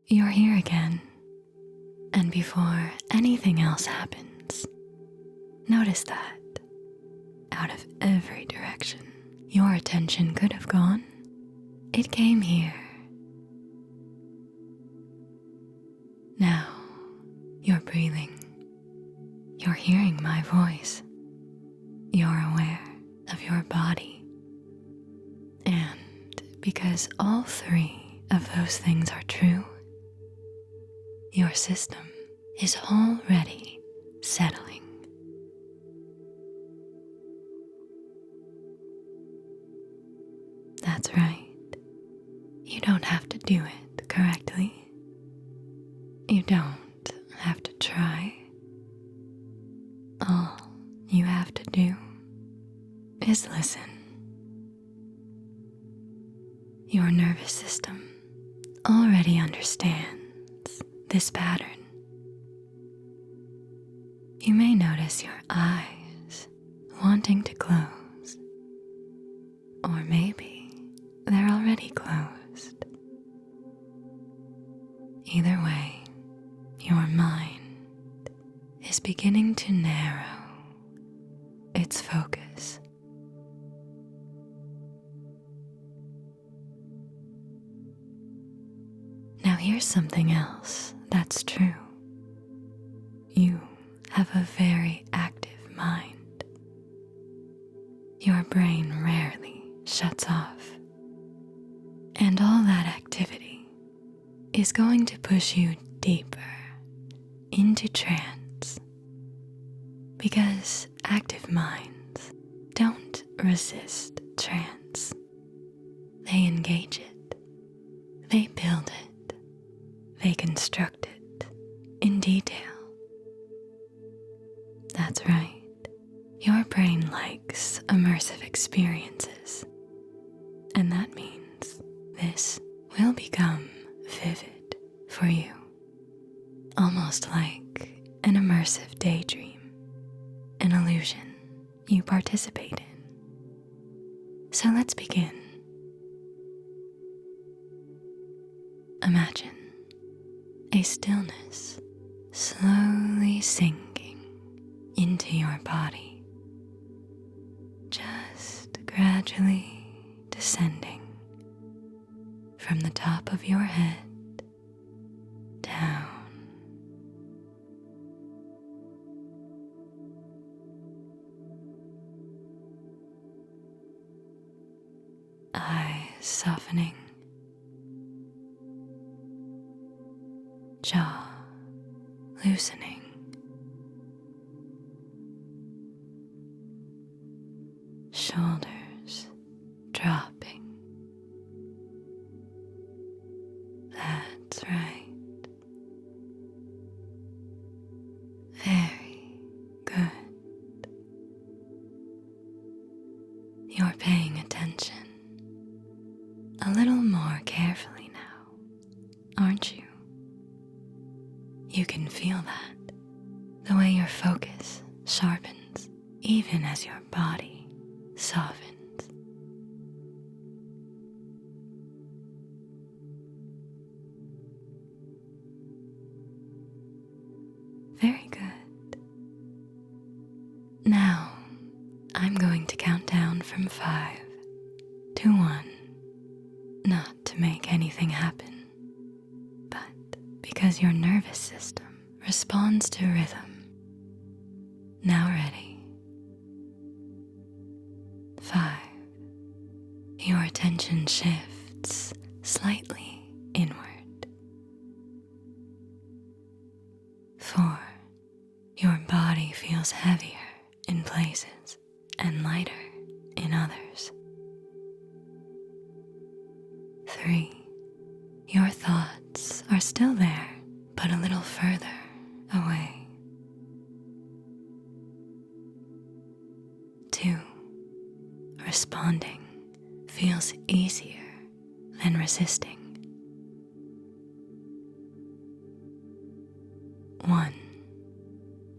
you're here again. And before anything else happens, notice that out of every direction your attention could have gone, it came here. Now, you're breathing. You're hearing my voice. You're aware of your body. And because all three of those things are true, your system is already settling. That's right. You don't have to do it correctly. You don't have to try. All you have to do is listen. Your nervous system already understands this pattern. You may notice your eyes wanting to close, or maybe they're already closed. Either way, your mind is beginning to narrow its focus. Now here's something else that's true. You have a very active mind. Your brain rarely shuts off. And all that activity is going to push you deeper into trance, because active minds don't resist trance. They engage it, they build it, they construct it in detail. That's right, your brain likes immersive experiences, and that means this will become vivid for you, almost like an immersive daydream, an illusion you participate in. So let's begin. Imagine a stillness slowly sinking into your body, just gradually descending from the top of your head down. Eyes softening, jaw loosening, shoulders dropping. That's right. Very good. You're paying attention a little more carefully now, aren't you? You can feel that, the way your focus sharpens even as your body softens. Very good. Now, I'm going to count down from 5 to 1, not to make anything happen, but because your nervous system responds to rhythm. Now ready? 5. Your attention shifts slightly inward. 4. Your body feels heavier in places and lighter in others. 3. Your thoughts are still there, but a little further away. 2. Responding feels easier than resisting. 1.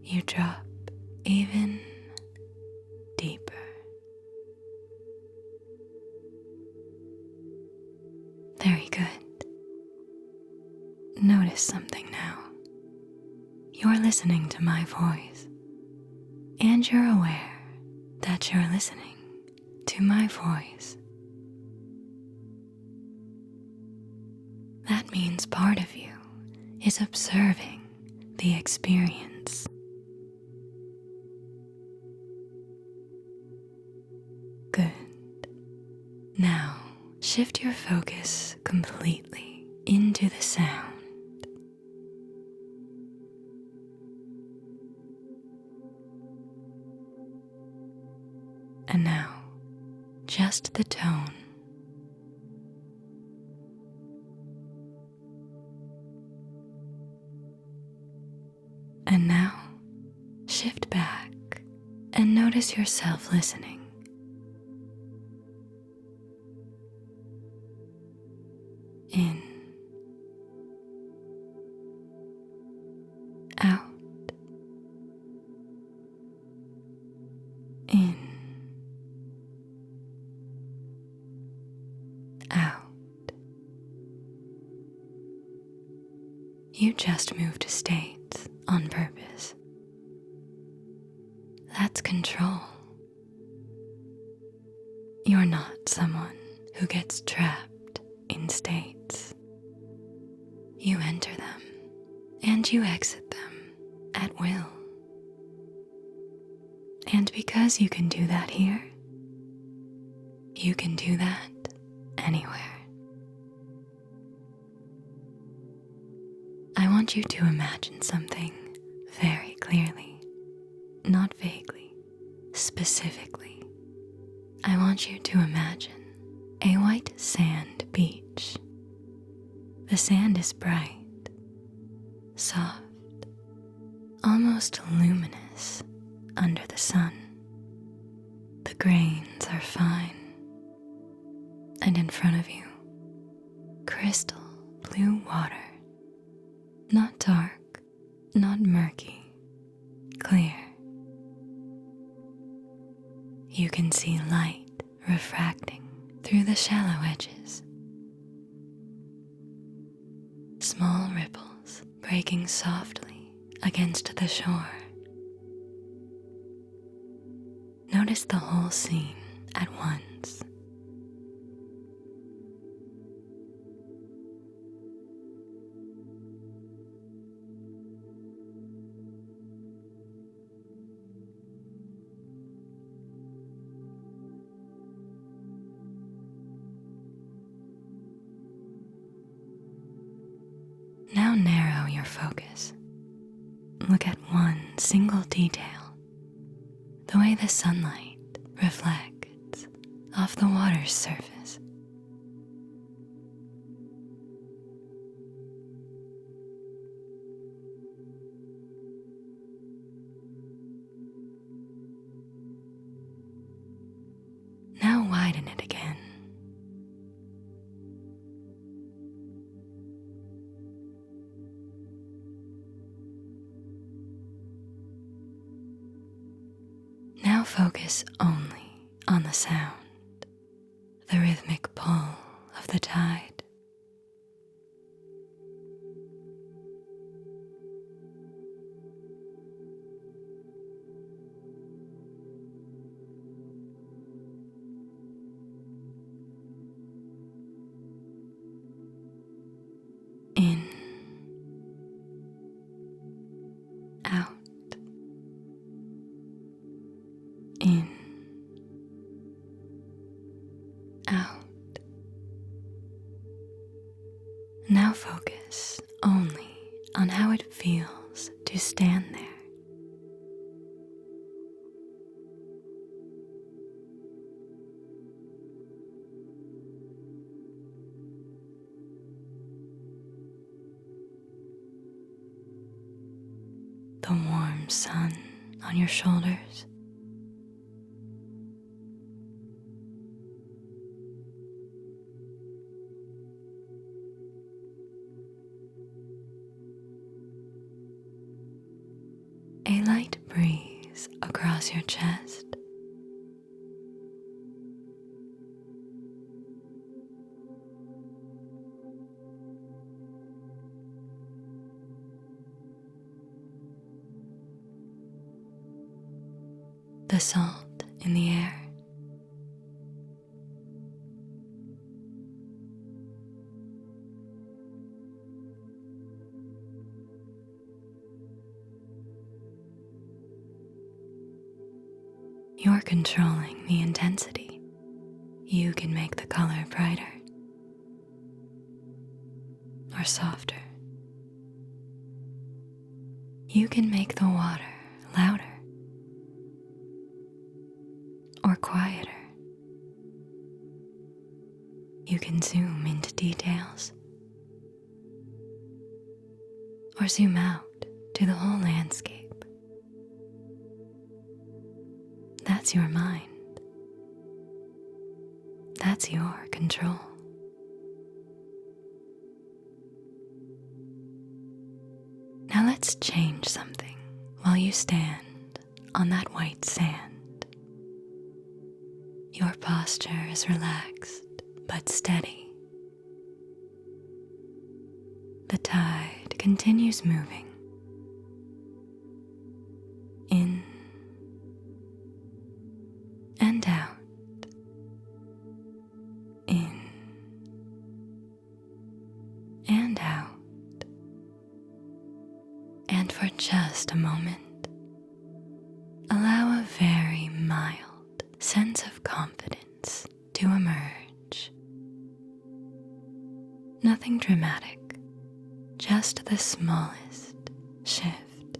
You drop even deeper. Very good. notice something now. You're listening to my voice, and you're aware that you're listening to my voice. That means part of you is observing the experience. Good. Now, shift your focus completely into the sound. And now, just the tone. And now, shift back and notice yourself listening. In, out, in, out. You just moved states on purpose. That's control. You're not someone who gets trapped in states. You enter them and you exit them at will. And because you can do that here, you can do that anywhere. I want you to imagine something very clearly, not vaguely, specifically. I want you to imagine a white sand beach. The sand is bright, soft, almost luminous under the sun. The grains are fine, and in front of you, crystal blue water. Not dark, not murky, clear. You can see light refracting through the shallow edges. Small ripples breaking softly against the shore. Notice the whole scene at once. Now narrow your focus. Look at one single detail, the way the sunlight reflects off the water's surface. Now widen it again. Now focus only on the sound, the rhythmic pull of the tide. In, out, in, out. Now focus only on how it feels to stand there. The warm sun on your shoulders. A light breeze across your chest. the salt in the air. You're controlling the intensity. You can make the color brighter or softer. You can make the water louder or quieter. You can zoom into details or zoom out to the whole landscape. That's your mind. That's your control. Now let's change something while you stand on that white sand. Your posture is relaxed but steady. The tide continues moving in and out, in and out. And for just a moment, allow a very mild sense of confidence to emerge. Nothing dramatic, just the smallest shift.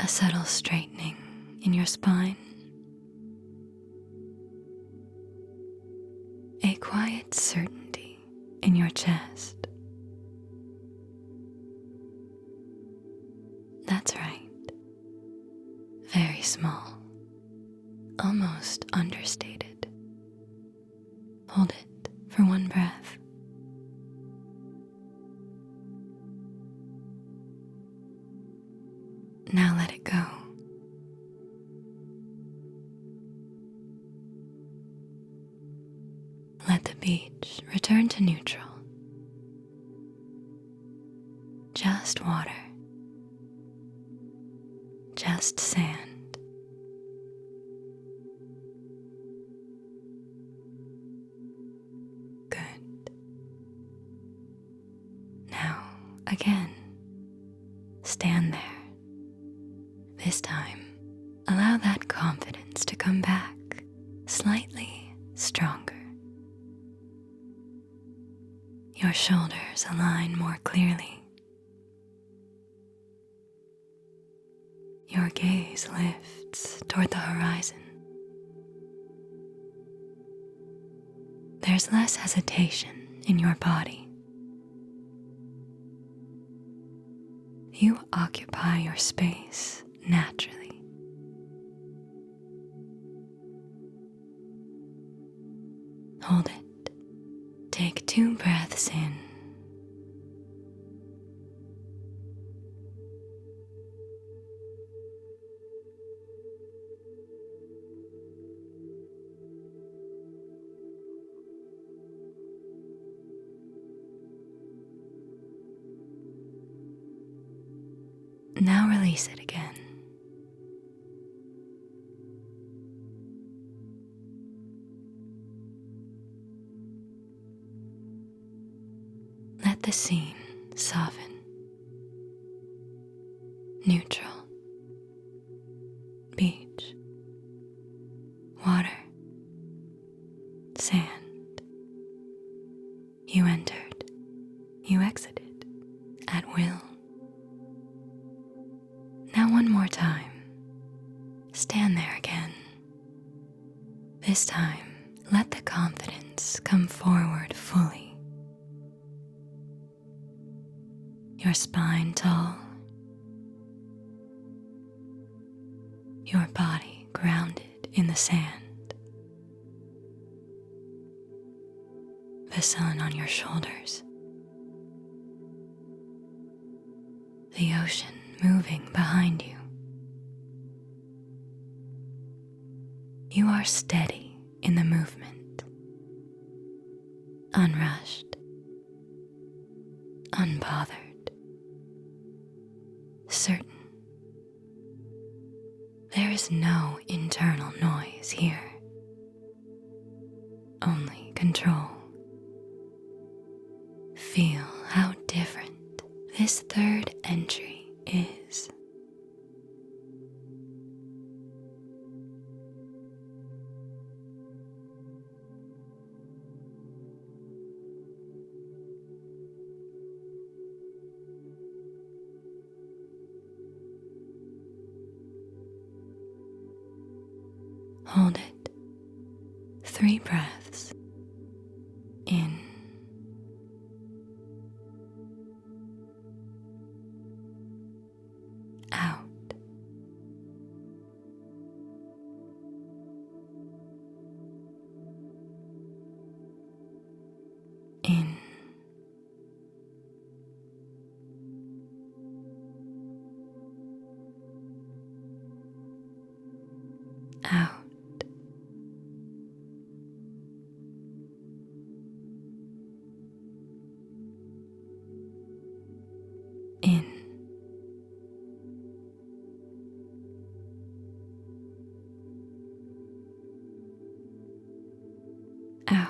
A subtle straightening in your spine. A quiet certainty in your chest. That's right. Very small, almost understated. Hold it for one breath. Now let it go. Let the beach return to neutral. Just water. Just sand. Good. Now, again, stand there. This time, allow that confidence to come back slightly stronger. Your shoulders align more clearly. Your gaze lifts toward the horizon. There's less hesitation in your body. You occupy your space naturally. Hold it. Take 2 breaths in. Now release it again. Let the scene soften. Neutral. Beach. Water. Sand. You entered. You exited. At will. Now one more time. Stand there again. This time, let the confidence come forward fully. Your spine tall. Your body grounded in the sand. The sun on your shoulders. The ocean moving behind you. You are steady in the movement, unrushed, unbothered, certain. is no internal noise here, only control. Feel how different this third entry is. Hold it 3 breaths in, out, in, out. In, out.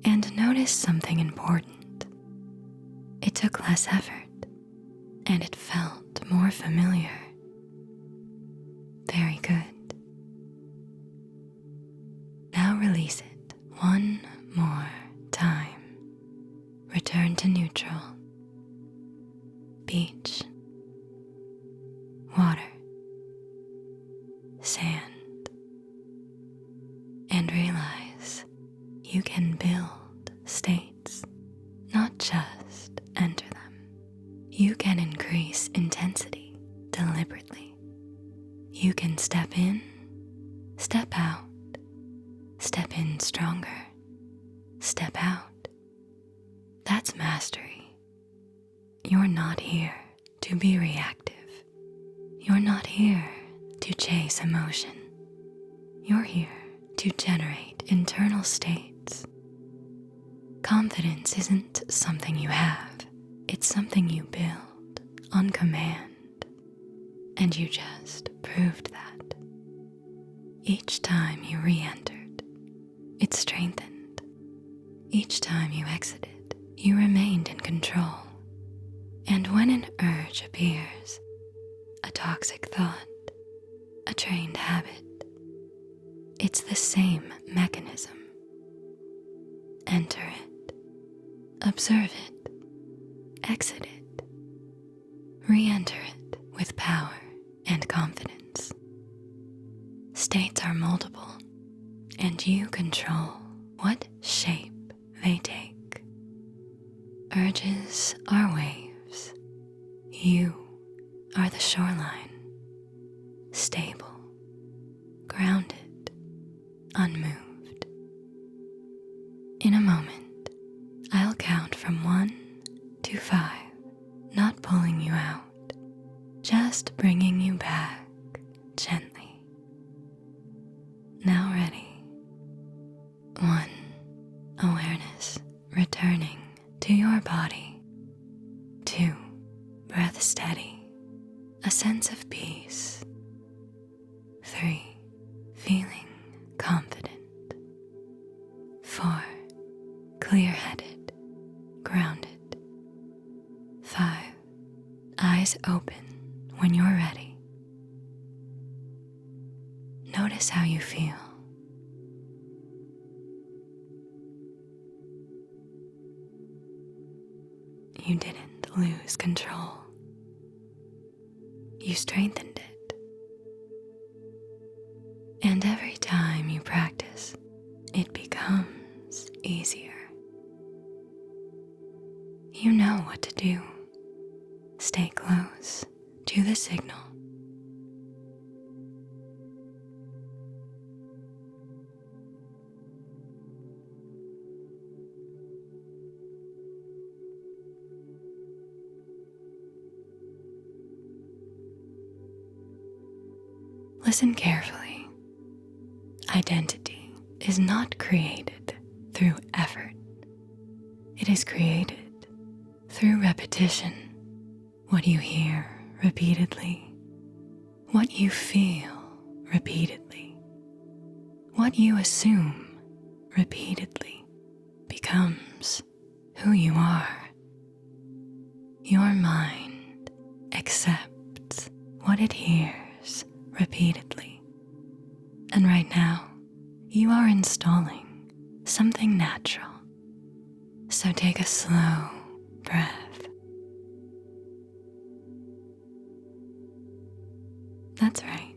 And notice something important. It took less effort, and it felt more familiar. Very good. Now release it one more time. Return to neutral. Beach, water, sand, and realize you can build states, not just enter them. You can increase intensity deliberately. You can step in, step out, step in stronger, step out. That's mastery. You're not here to be reactive. You're not here to chase emotion. You're here to generate internal states. Confidence isn't something you have. It's something you build on command. And you just proved that. Each time you re-entered, it strengthened. Each time you exited, you remained in control. And when an urge appears, a toxic thought, a trained habit, it's the same mechanism. Enter it, observe it, exit it, re-enter it with power and confidence. States are multiple, and you control what shape they take. Urges are waves. You are the shoreline, stable, grounded, unmoved. In a moment, I'll count from 1 to 5, not pulling you out, just bringing you back gently. Now ready. 1, awareness returning to your body. 2, breath steady, a sense of peace. 3, feeling confident. 4, clear-headed, grounded. 5, eyes open when you're ready. Notice how you feel. You didn't lose control. You strengthened it. And every time you practice, it becomes easier. You know what to do. Stay close to the signal. Listen carefully. Identity is not created through effort. It is created through repetition. What you hear repeatedly, what you feel repeatedly, what you assume repeatedly becomes who you are. Your mind accepts what it hears repeatedly. And right now, you are installing something natural. So take a slow breath. That's right.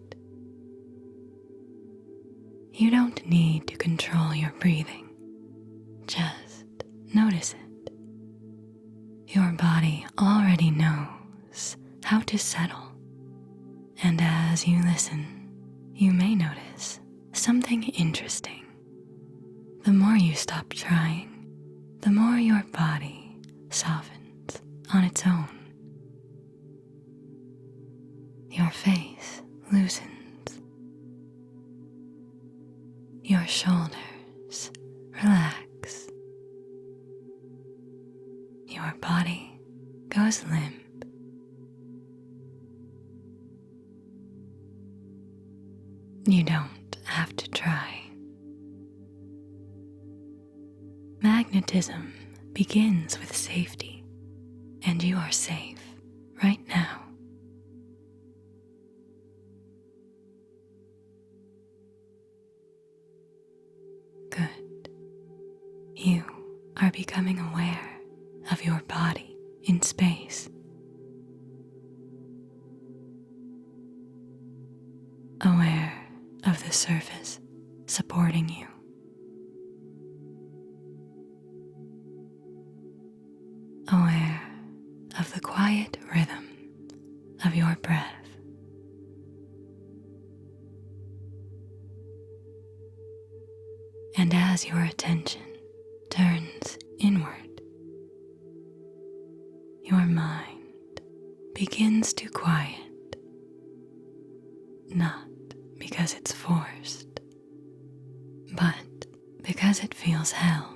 You don't need to control your breathing. Just notice it. Your body already knows how to settle. And as you listen, you may notice something interesting. The more you stop trying, the more your body softens on its own. Your face loosens. Your shoulders relax. Your body goes limp. You don't have to try. Magnetism begins with safety, and you are safe right now. Good. You are becoming aware of your body in space. Aware of the surface supporting you. Aware of the quiet rhythm of your breath. And as your attention turns inward, your mind begins to quiet, not because it's forced, but because it feels held.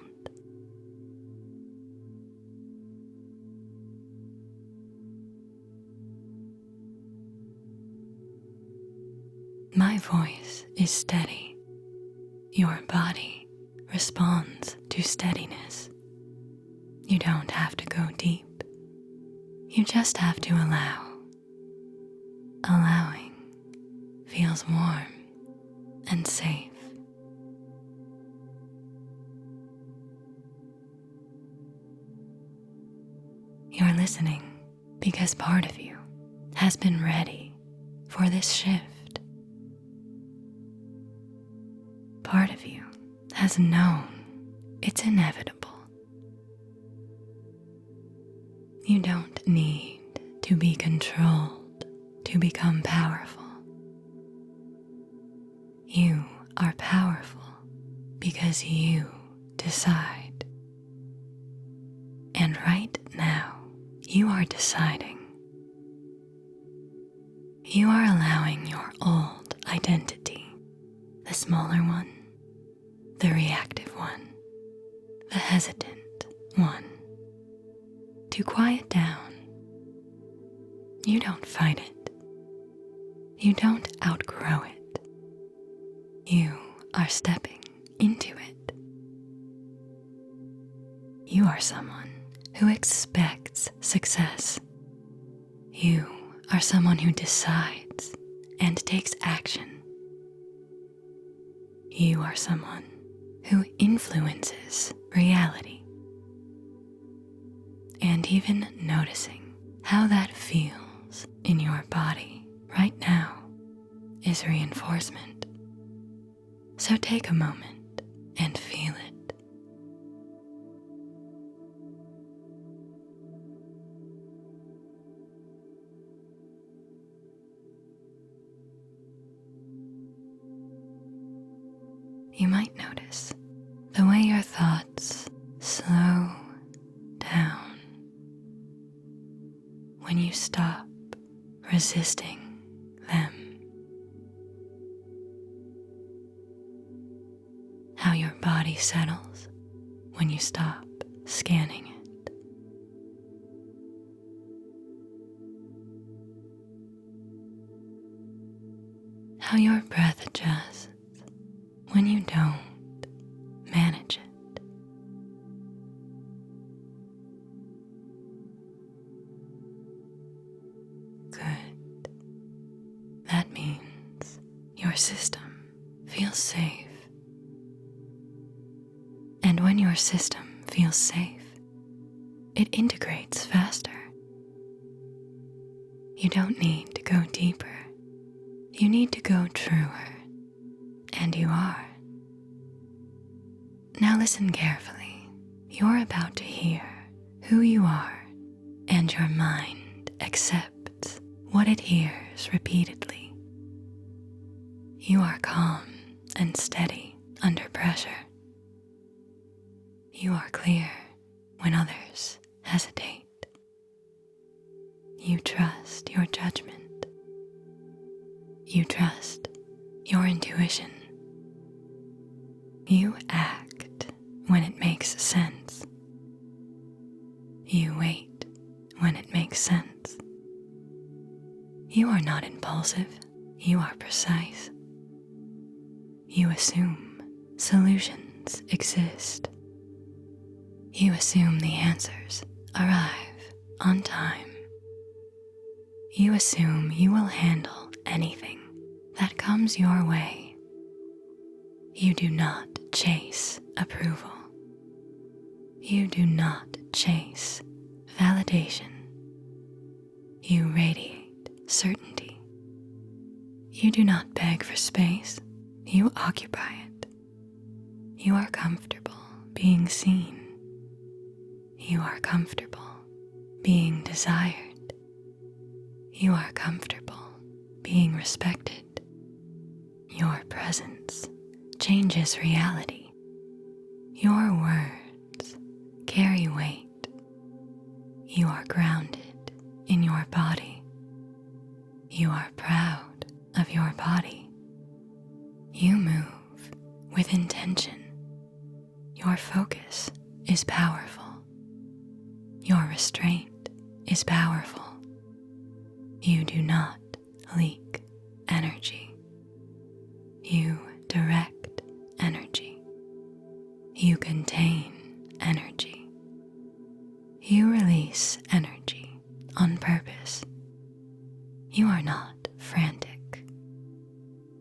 My voice is steady. Your body responds to steadiness. You don't have to go deep. You just have to allow. Allowing feels warm and safe. You're listening because part of you has been ready for this shift. Part of you has known it's inevitable. You don't need to be controlled to become powerful. You are powerful because you decide. And right now, you are deciding. You are allowing your old identity, the smaller one, the reactive one, the hesitant one, to quiet down. You don't fight it. You don't outgrow it. You are stepping into it. You are someone who expects success. You are someone who decides and takes action. You are someone who influences reality. And even noticing how that feels in your body right now is reinforcement. So take a moment and feel it. You might notice the way your thoughts slow down when you stop resisting them. How your body settles when you stop scanning it. How your breath adjusts when you don't manage it. Good. That means your system feels safe. And when your system feels safe, it integrates faster. You don't need to go deeper. You need to go truer. And you are. Now listen carefully. You're about to hear who you are, and your mind accepts what it hears repeatedly. You are calm and steady under pressure. You are clear when others hesitate. You trust your judgment. You trust your intuition. You act when it makes sense. You wait when it makes sense. You are not impulsive. You are precise. You assume solutions exist. You assume the answers arrive on time. You assume you will handle anything that comes your way. You do not chase approval. You do not chase validation. You radiate certainty. You do not beg for space. You occupy it. You are comfortable being seen. You are comfortable being desired. You are comfortable being respected. Your presence changes reality. Your words carry weight. You are grounded in your body. You are proud of your body. You move with intention. Your focus is powerful. Your restraint is powerful. You do not leak energy. You direct energy. You contain energy. You release energy on purpose. You are not frantic.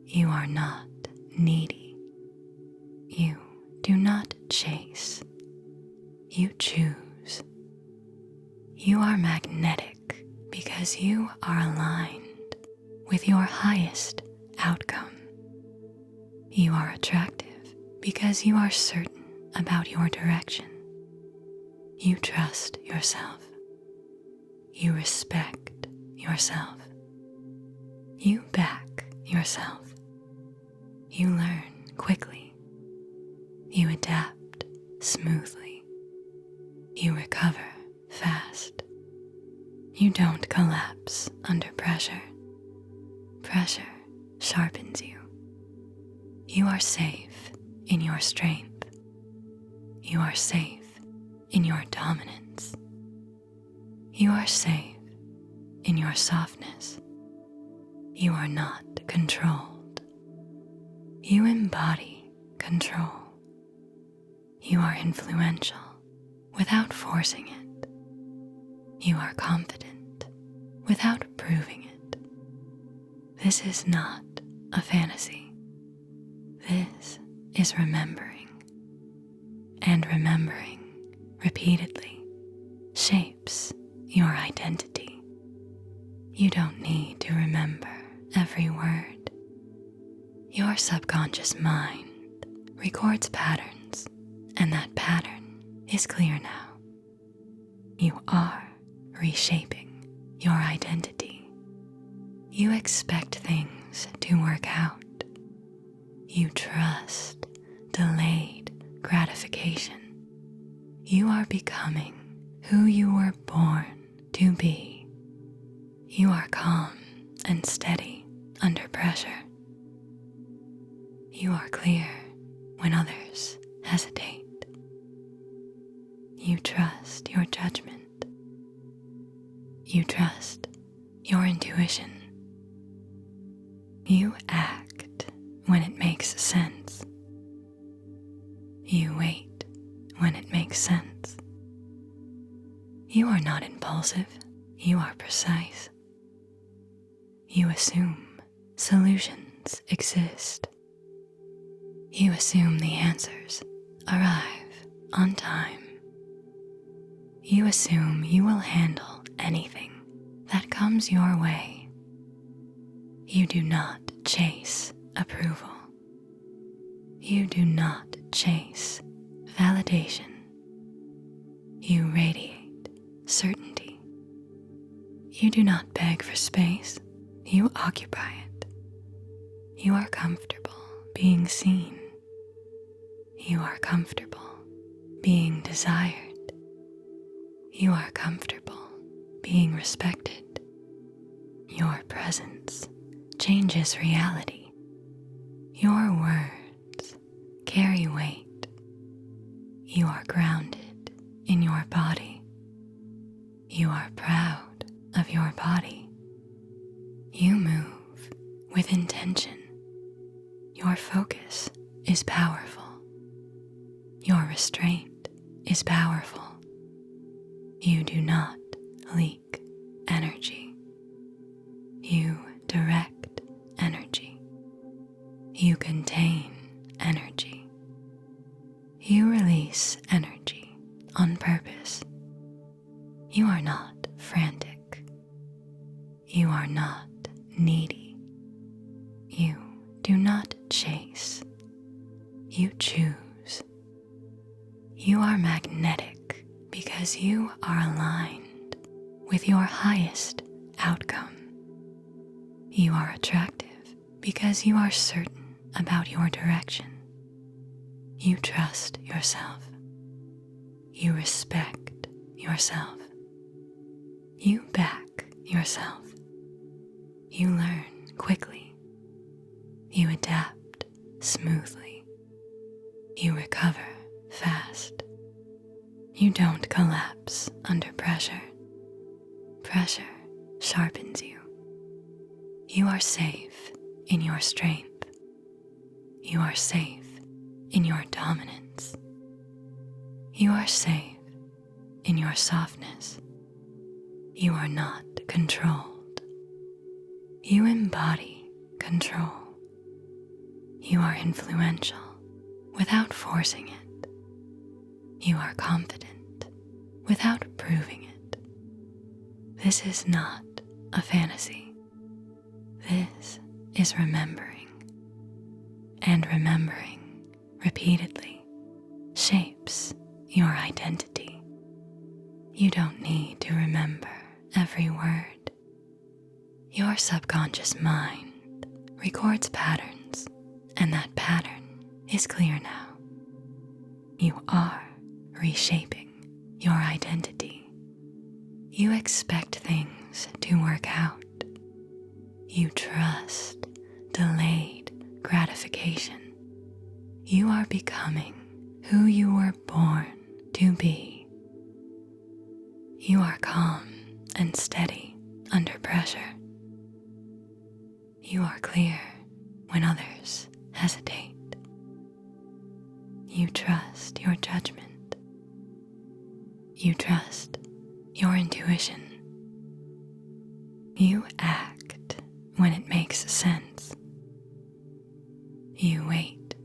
You are not needy. You do not chase. You choose. You are magnetic because you are aligned with your highest outcome. You are attractive because you are certain about your direction. You trust yourself. You respect yourself. You back yourself. You learn quickly. You adapt smoothly. You recover fast. You don't collapse under pressure. Pressure sharpens you. You are safe in your strength. You are safe in your dominance. You are safe in your softness. You are not controlled. You embody control. You are influential without forcing it. You are confident without proving it. This is not a fantasy. This is remembering. And remembering repeatedly shapes your identity. You don't need to remember every word. Your subconscious mind records patterns, and that pattern is clear now. You are reshaping your identity. You expect things to work out. You trust delayed gratification. You are becoming who you were born to be. You are calm and steady under pressure. You are clear when others hesitate. You trust your judgment. You trust your intuition. You act when it makes sense. You wait when it makes sense. You are not impulsive, you are precise. You assume solutions exist. You assume the answers arrive on time. You assume you will handle anything that comes your way. You do not chase approval. You do not chase validation. You radiate certainty. You do not beg for space, you occupy it. You are comfortable being seen. You are comfortable being desired. You are comfortable being respected. Your presence changes reality. Your words carry weight. You are grounded in your body. You are proud of your body. You move with intention. Your focus is powerful. Your restraint is powerful. You do not leak energy. You direct energy. You contain energy. You release energy on purpose. You are not frantic. You are not needy. You do not chase. You choose. You are magnetic because you are aligned with your highest outcome. You are attractive because you are certain about your direction. You trust yourself. You respect yourself. You back yourself. You learn quickly. You adapt smoothly. You recover fast. You don't collapse under pressure. Pressure sharpens you. You are safe in your strength. You are safe in your dominance. You are safe in your softness. You are not controlled. You embody control. You are influential without forcing it. You are confident without proving it. This is not a fantasy. This is remembering. And remembering repeatedly shapes your identity. You don't need to remember every word. Your subconscious mind records patterns, and that pattern is clear now. You are reshaping your identity. You expect things to work out. You trust delayed gratification. You are becoming who you were born to be. You are calm and steady under pressure. You are clear when others hesitate. You trust your judgment. You trust your intuition. You act when it makes sense. You wait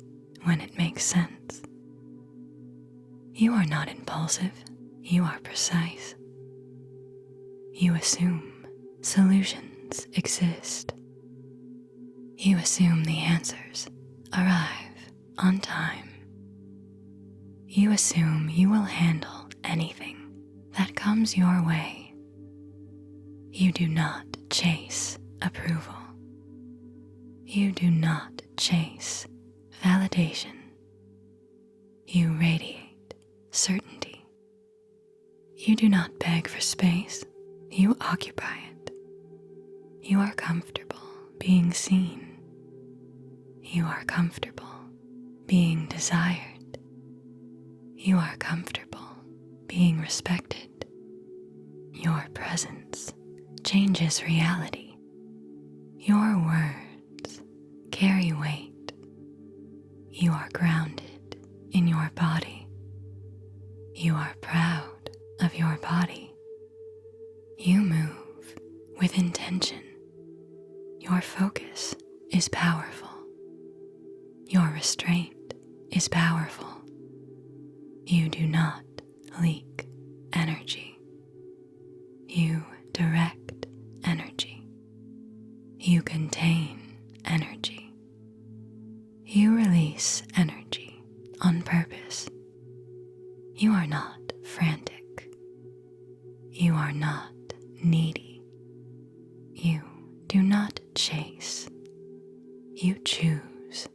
when it makes sense. You are not impulsive, you are precise. You assume solutions exist. You assume the answers arrive on time. You assume you will handle anything that comes your way. You do not chase approval. You do not chase validation. You radiate certainty. You do not beg for space, you occupy it. You are comfortable being seen. You are comfortable being desired. You are comfortable being respected. Your presence changes reality. Your words carry weight. You are grounded in your body. You are proud of your body. You move with intention. Your focus is powerful. Your restraint is powerful. You do not leak energy. You direct energy. You contain energy. You release energy on purpose. You are not frantic. You are not needy. You do not chase. You choose.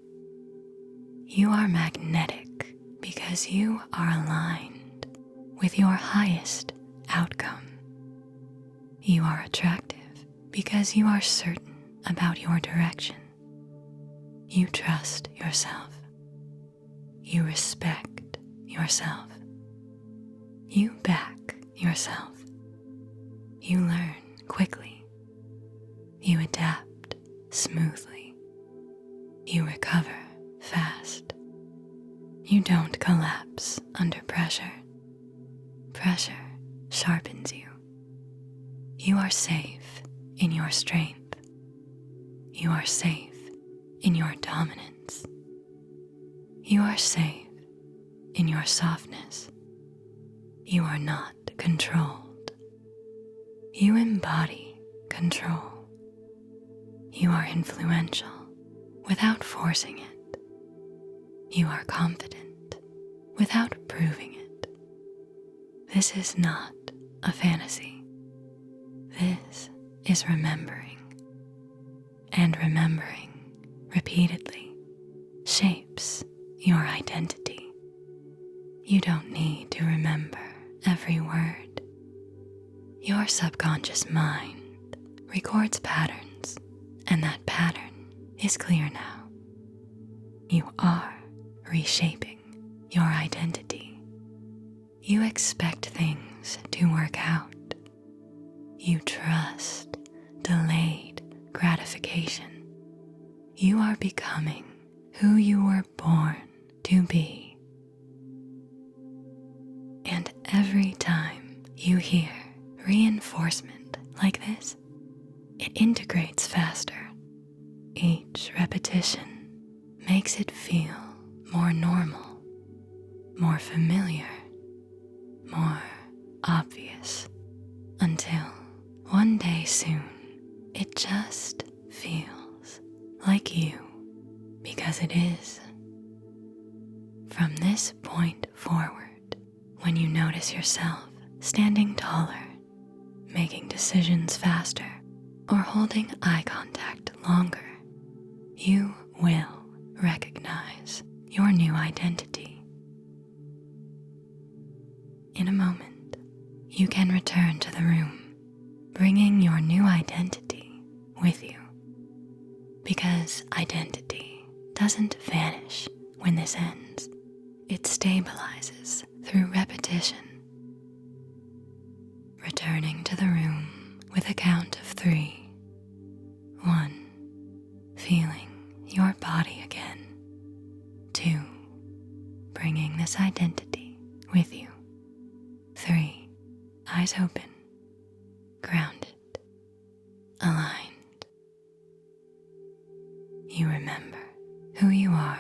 You are magnetic because you are aligned with your highest outcome. You are attractive because you are certain about your direction. You trust yourself. You respect yourself. You back yourself. You learn quickly. You adapt smoothly. You recover fast. You don't collapse under pressure. Pressure sharpens you. You are safe in your strength. You are safe in your dominance. You are safe in your softness. You are not controlled. You embody control. You are influential without forcing it. You are confident without proving it. This is not a fantasy. This is remembering. And remembering repeatedly shapes your identity. You don't need to remember every word. Your subconscious mind records patterns, and that pattern is clear now. You are reshaping your identity. You expect things to work out. You trust delayed gratification. You are becoming who you were born to be. And every time you hear reinforcement like this, it integrates faster. Each repetition makes it feel more normal, more familiar, more obvious, until one day soon it just feels like you, because it is. From this point forward, when you notice yourself standing taller, making decisions faster, or holding eye contact longer, you will recognize your new identity. In a moment, you can return to the room, bringing your new identity with you. Because identity doesn't vanish when this ends. It stabilizes through repetition. Returning to the room with a count of 3. 1. Feeling your body again. 2. Bringing this identity with you. 3. Eyes open. Grounded. Aligned. You remember who you are.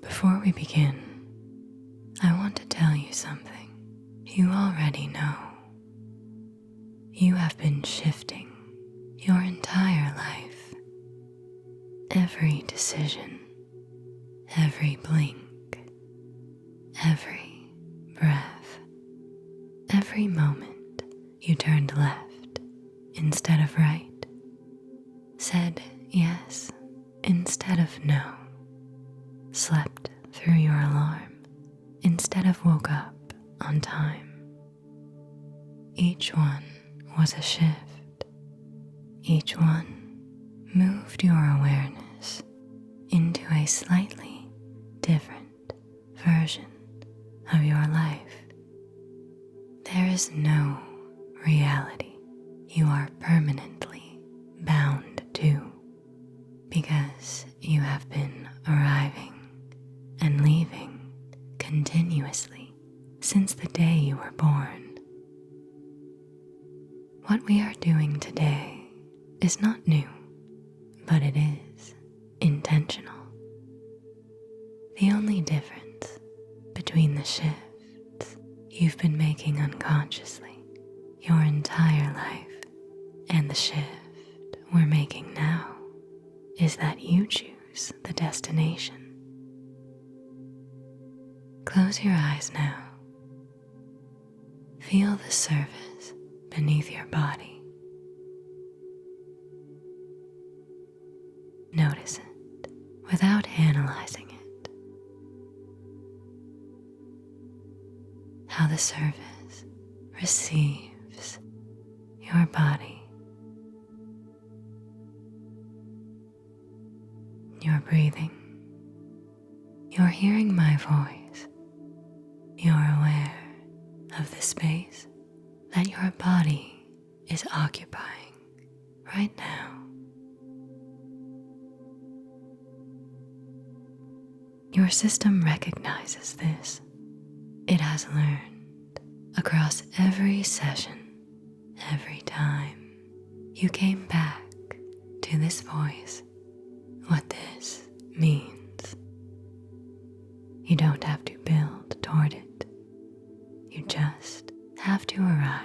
Before we begin, I want to tell you something you already know. you have been shifting your entire life. Every decision, every blink, every breath, every moment you turned left instead of right, said yes instead of no, slept through your alarm instead of woke up on time. Each one was a shift. Each one moved your awareness into a slightly different version of your life. There is no reality you are permanently bound to, because you have been arriving and leaving continuously since the day you were born. What we are doing today is not new, but it is intentional. The only difference between the shifts you've been making unconsciously your entire life and the shift we're making now is that you choose the destination. Close your eyes now. Feel the surface beneath your body. Notice it without analyzing it. How the surface receives your body. You're breathing. You're hearing my voice. You're aware of the space that your body is occupying right now. Your system recognizes this. It has learned across every session, every time you came back to this voice, what this means. You don't have to build toward it. You just have to arrive.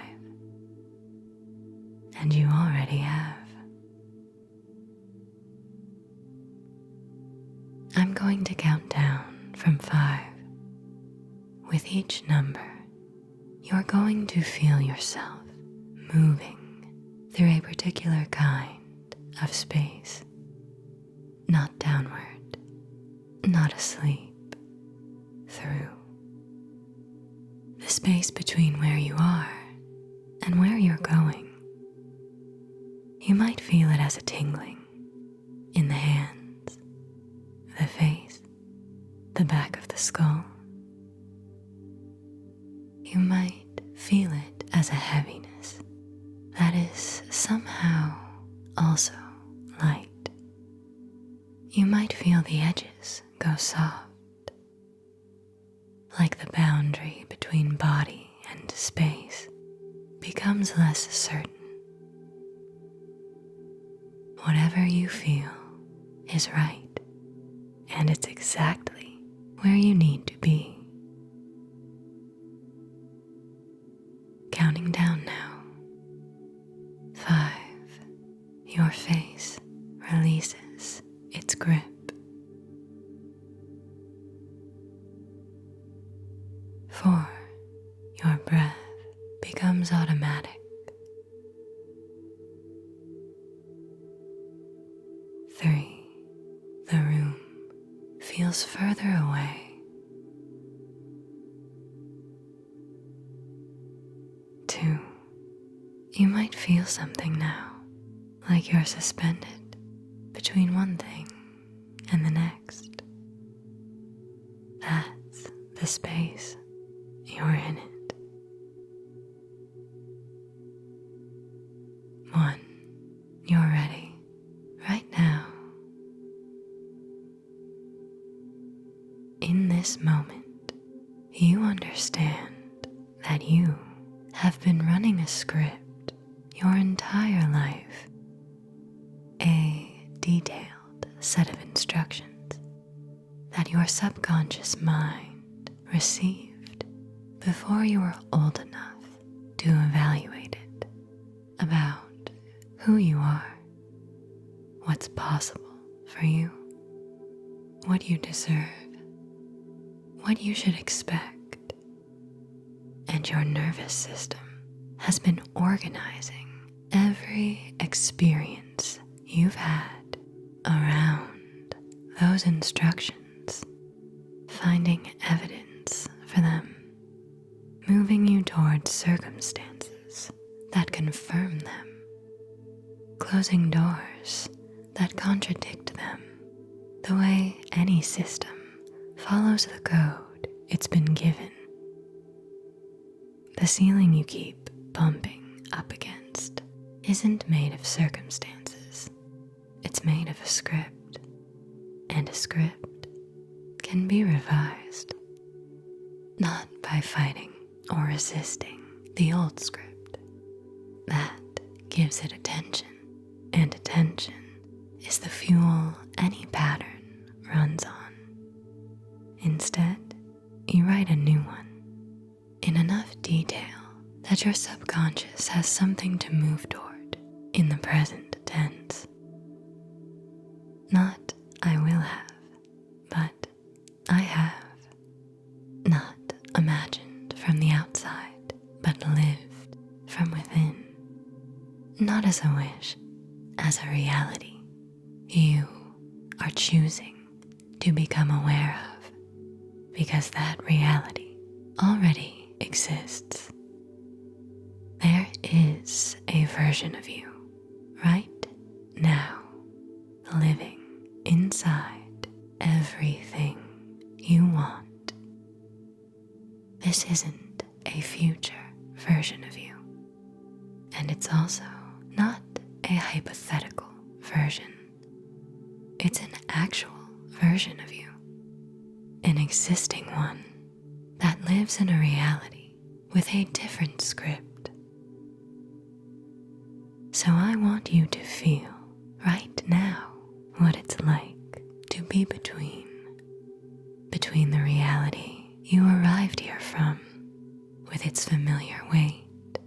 And you already have. I'm going to count down from 5. With each number, you're going to feel yourself moving through a particular kind of space. Not downward, not asleep, through. The space between where you are and where you're going. You might feel it as a tingling in the hands, the face, the back of the skull. You might feel it as a heaviness that is somehow also light. You might feel the edges go soft, like the boundary between body and space becomes less certain. Whatever you feel is right, and it's exactly where you need to be. Counting down now. 5. Your face releases its grip. 4. Your breath becomes automatic. 3. The room feels further away. 2. You might feel something now, like you're suspended between one thing and the next. That's the space. You're in it. 1. You're ready right now. In this moment, you understand that you have been running a script your entire life, a detailed set of instructions that your subconscious mind received before you were old enough to evaluate it. who you are, what's possible for you, what you deserve, what you should expect, and your nervous system has been organizing every experience you've had around those instructions, finding evidence for them, moving you towards circumstances that confirm them, closing doors that contradict them, the way any system follows the code it's been given. The ceiling you keep bumping up against isn't made of circumstances. It's made of a script, and a script can be revised, not by fighting or resisting the old script. That gives it attention, and attention is the fuel any pattern runs on. Instead, you write a new one in enough detail that your subconscious has something to move toward in the present tense. Not I will have, but I have. Not imagined from the outside, but lived from within. Not as a wish, as a reality you are choosing to become aware of, because that reality already exists. There is a version of you right now, living inside everything you want. This isn't a future version of you, and it's also not a hypothetical version. It's an actual version of you, an existing one that lives in a reality with a different script. So I want you to feel right now what it's like to be between the reality you arrived here from, with its familiar weight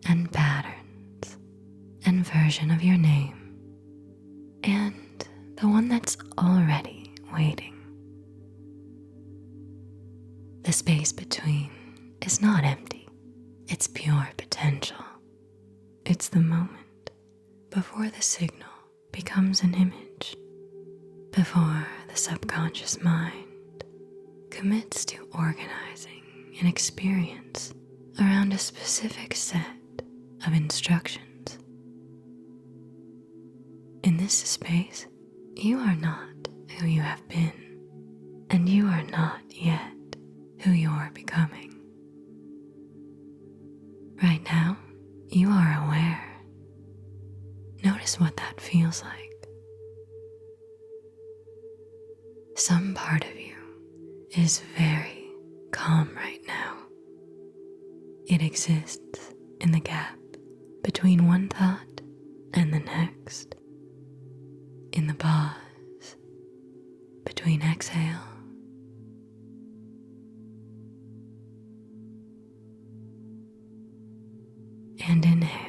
and patterns and version of your name, and the one that's already waiting. The space between is not empty, it's pure potential. It's the moment before the signal becomes an image, before the subconscious mind commits to organizing an experience around a specific set of instructions. In this space, you are not who you have been, and you are not yet who you are becoming. Right now, you are aware. Notice what that feels like. Some part of you is very calm right now. It exists in the gap between one thought and the next, in the pause between exhale and inhale.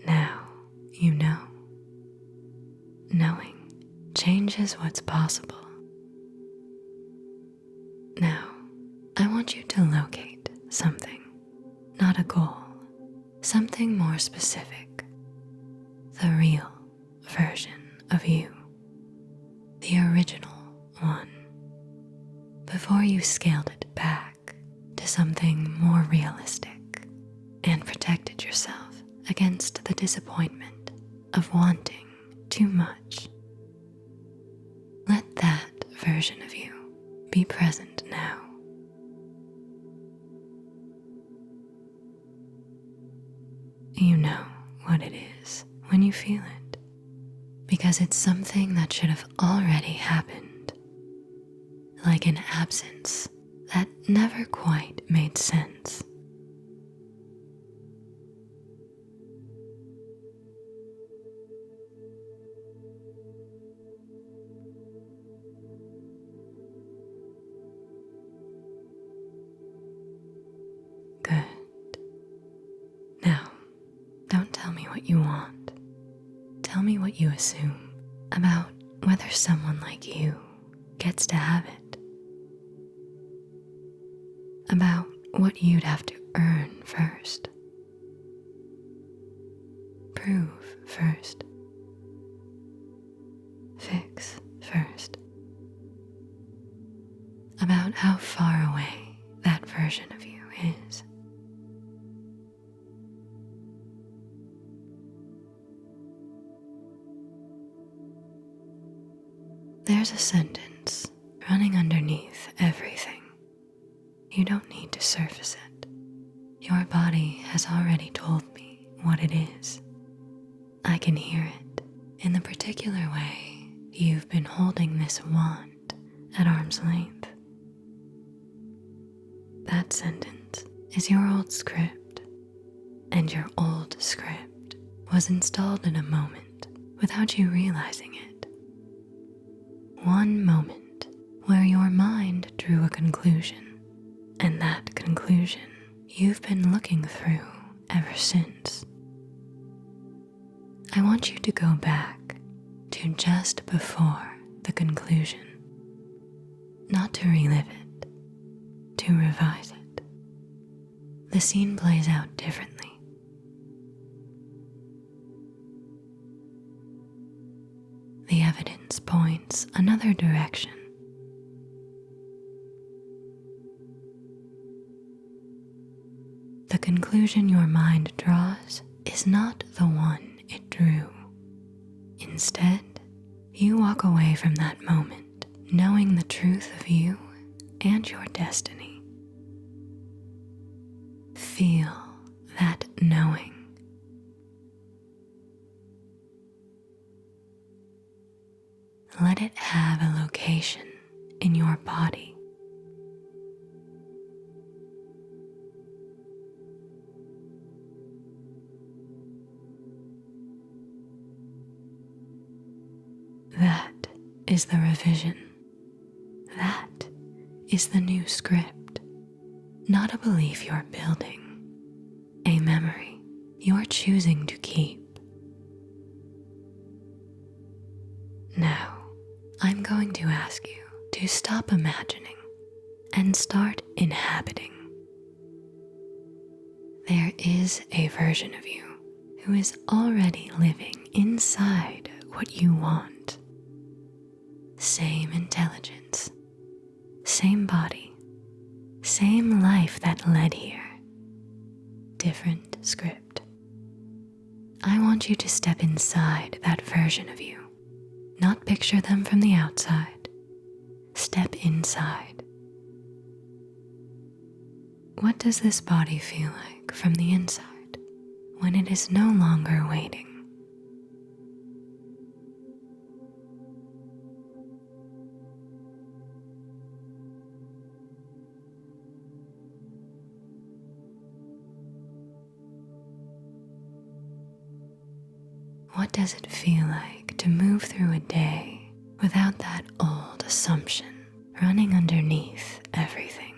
Now you know. Knowing changes what's possible. Now, I want you to locate something, not a goal, something more specific. The real version of you, the original one, before you scaled it back to something more realistic and protected yourself against the disappointment of wanting too much. Let that version of you be present now. You know what it is when you feel it, because it's something that should have already happened, like an absence that never quite made sense. Good. what you assume about whether someone like you gets to have it, about what you'd have to earn first, prove first, fix first, about how far away that version of you is. There's a sentence running underneath everything. You don't need to surface it. Your body has already told me what it is. I can hear it in the particular way you've been holding this wand at arm's length. That sentence is your old script, and your old script was installed in a moment without you realizing it. One moment where your mind drew a conclusion, and that conclusion you've been looking through ever since. I want you to go back to just before the conclusion, not to relive it, to revise it. The scene plays out differently. The evidence points another direction. The conclusion your mind draws is not the one it drew. Instead, you walk away from that moment knowing the truth of you and your destiny. Feel that knowing. Let it have a location in your body. That is the revision. That is the new script. Not a belief you're building, a memory you're choosing to keep. Now, I'm going to ask you to stop imagining and start inhabiting. There is a version of you who is already living inside what you want. Same intelligence, same body, same life that led here. Different script. I want you to step inside that version of you. Not picture them from the outside. Step inside. What does this body feel like from the inside when it is no longer waiting? What does it feel like to move through a day without that old assumption running underneath everything?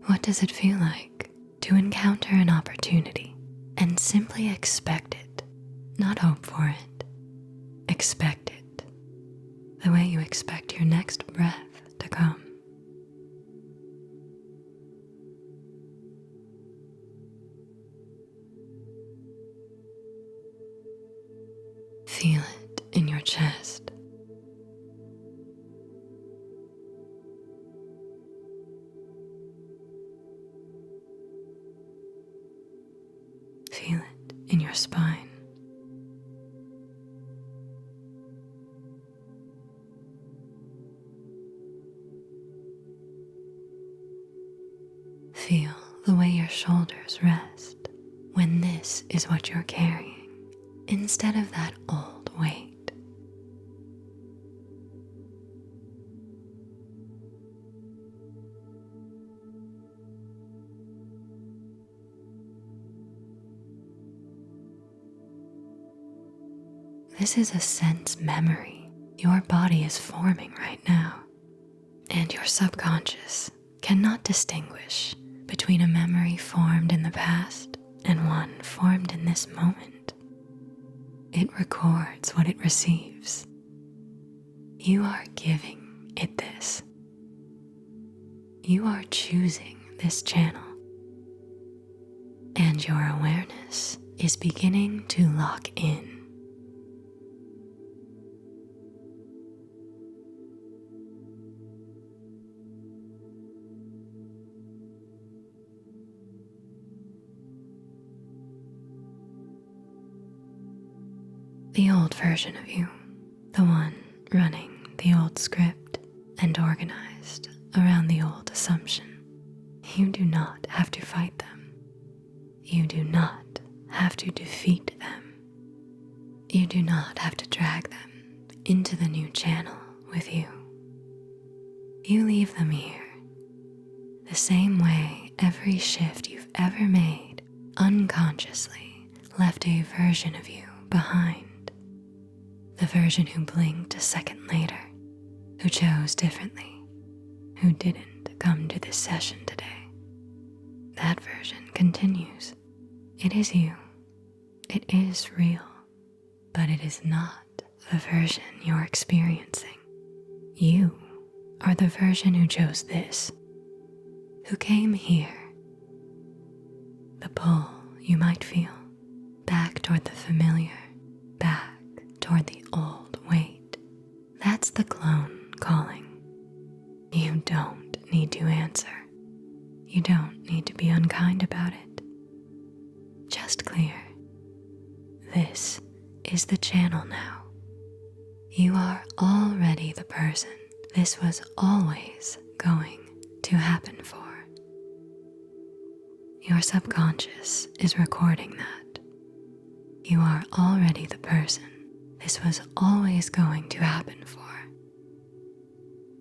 What does it feel like to encounter an opportunity and simply expect it, not hope for it? Expect it, the way you expect your next breath to come. Feel it in your chest. Feel it in your spine. Feel the way your shoulders rest when this is what you're carrying, instead of that old weight. This is a sense memory your body is forming right now, and your subconscious cannot distinguish between a memory formed in the past and one formed in this moment. It records what it receives. You are giving it this. You are choosing this channel. And your awareness is beginning to lock in. The old version of you, the one running the old script and organized around the old assumption, you do not have to fight them. You do not have to defeat them. You do not have to drag them into the new channel with you. You leave them here, the same way every shift you've ever made unconsciously left a version of you behind. The version who blinked a second later, who chose differently, who didn't come to this session today. That version continues. It is you. It is real, but it is not the version you're experiencing. You are the version who chose this, who came here. The pull you might feel back toward the familiar, back toward the old weight. That's the clone calling. You don't need to answer. You don't need to be unkind about it. Just clear. This is the channel now. You are already the person this was always going to happen for. Your subconscious is recording that. You are already the person this was always going to happen for.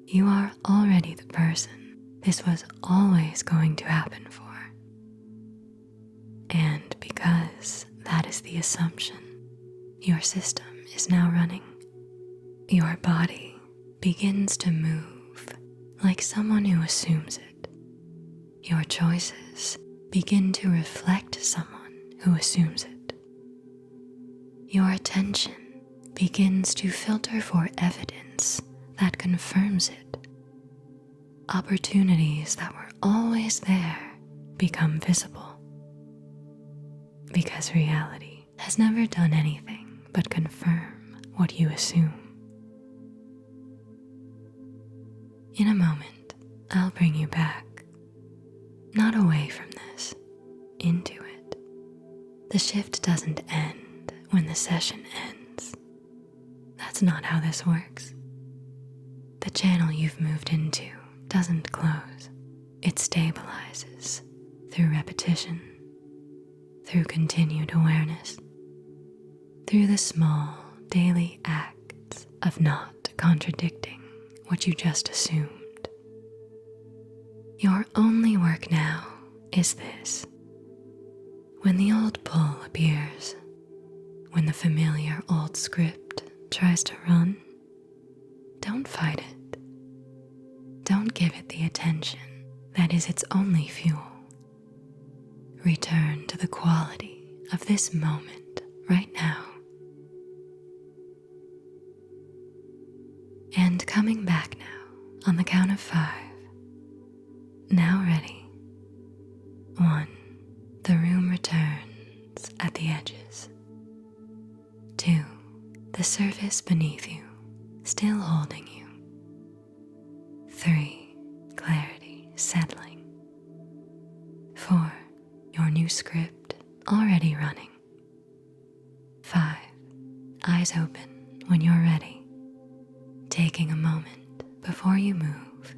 You are already the person this was always going to happen for. And because that is the assumption, your system is now running. Your body begins to move like someone who assumes it. Your choices begin to reflect someone who assumes it. Your attention begins to filter for evidence that confirms it. Opportunities that were always there become visible. Because reality has never done anything but confirm what you assume. In a moment, I'll bring you back, not away from this, into it. The shift doesn't end when the session ends. That's not how this works. The channel you've moved into doesn't close. It stabilizes through repetition, through continued awareness, through the small daily acts of not contradicting what you just assumed. Your only work now is this. When the old pull appears, when the familiar old script tries to run, don't fight it. Don't give it the attention that is its only fuel. Return to the quality of this moment right now. And coming back now on the count of 5. Now ready. 1. The room returns at the edges. 2. The surface beneath you, still holding you. 3. Clarity settling. 4. Your new script already running. 5. Eyes open when you're ready, taking a moment before you move.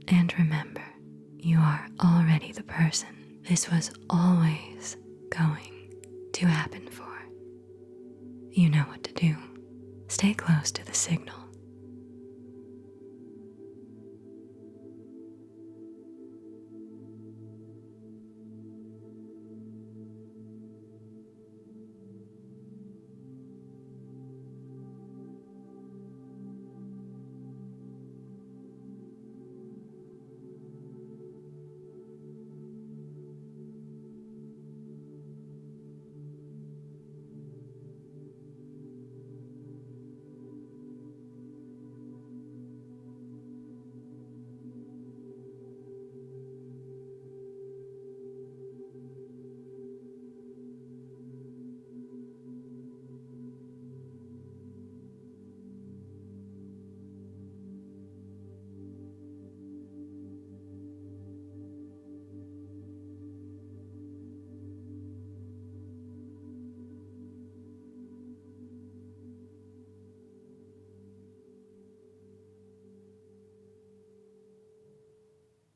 And remember, you are already the person this was always going to happen for. You know what to do. Stay close to the signal.